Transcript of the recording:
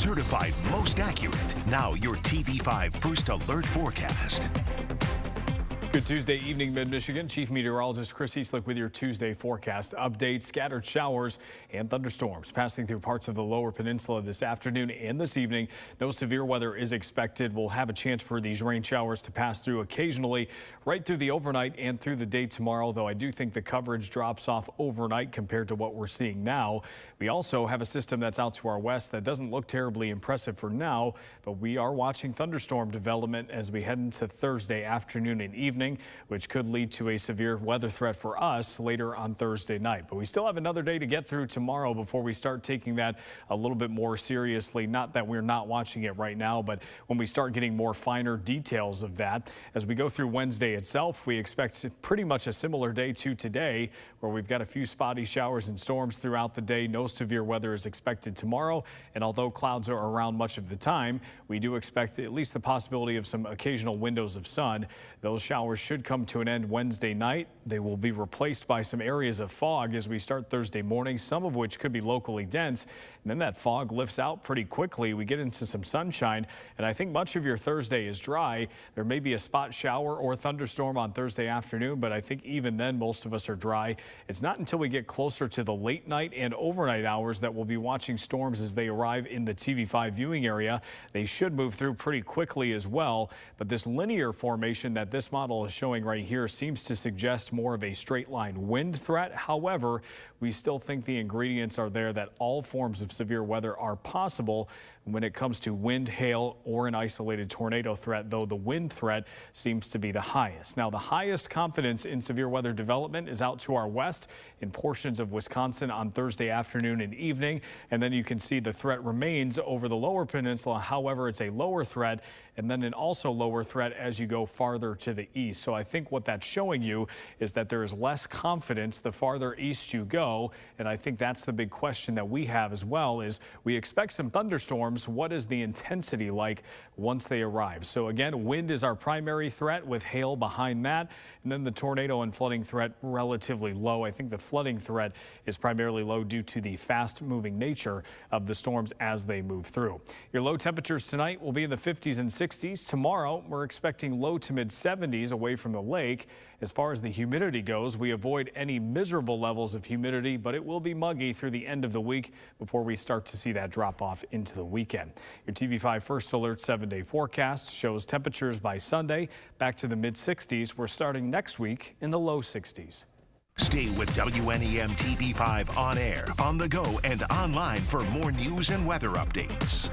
certified most accurate. Now your TV5 First Alert forecast. Good Tuesday evening, Mid-Michigan. Chief Meteorologist Chris Easlick with your Tuesday forecast update. Scattered showers and thunderstorms passing through parts of the lower peninsula this afternoon and this evening. No severe weather is expected. We'll have a chance for these rain showers to pass through occasionally right through the overnight and through the day tomorrow, though I do think the coverage drops off overnight compared to what we're seeing now. We also have a system that's out to our west that doesn't look terribly impressive for now, but we are watching thunderstorm development as we head into Thursday afternoon and evening, which could lead to a severe weather threat for us later on Thursday night. But we still have another day to get through tomorrow before we start taking that a little bit more seriously. Not that we're not watching it right now, but when we start getting more finer details of that. As we go through Wednesday itself, we expect pretty much a similar day to today, where we've got a few spotty showers and storms throughout the day. No severe weather is expected tomorrow, and although clouds are around much of the time, we do expect at least the possibility of some occasional windows of sun. Those showers should come to an end Wednesday night. They will be replaced by some areas of fog as we start Thursday morning, some of which could be locally dense. And then that fog lifts out pretty quickly. We get into some sunshine, and I think much of your Thursday is dry. There may be a spot shower or thunderstorm on Thursday afternoon, but I think even then most of us are dry. It's not until we get closer to the late night and overnight hours that we'll be watching storms as they arrive in the TV5 viewing area. They should move through pretty quickly as well, but this linear formation that this model is showing right here seems to suggest more of a straight line wind threat. However, we still think the ingredients are there that all forms of severe weather are possible when it comes to wind, hail, or an isolated tornado threat, though the wind threat seems to be the highest. Now, the highest confidence in severe weather development is out to our west in portions of Wisconsin on Thursday afternoon and evening. And then you can see the threat remains over the lower peninsula. However, it's a lower threat and then an also lower threat as you go farther to the east. So I think what that's showing you is that there is less confidence the farther east you go. And I think that's the big question that we have as well, is we expect some thunderstorms. What is the intensity like once they arrive? So again, wind is our primary threat with hail behind that. And then the tornado and flooding threat relatively low. I think the flooding threat is primarily low due to the fast moving nature of the storms as they move through. Your low temperatures tonight will be in the 50s and 60s. Tomorrow, we're expecting low to mid 70s away from the lake. As far as the humidity goes, we avoid any miserable levels of humidity, but it will be muggy through the end of the week before we start to see that drop off into the weekend. Your TV5 First Alert 7-day forecast shows temperatures by Sunday back to the mid 60s. We're starting next week in the low 60s. Stay with WNEM TV5 on air, on the go, and online for more news and weather updates.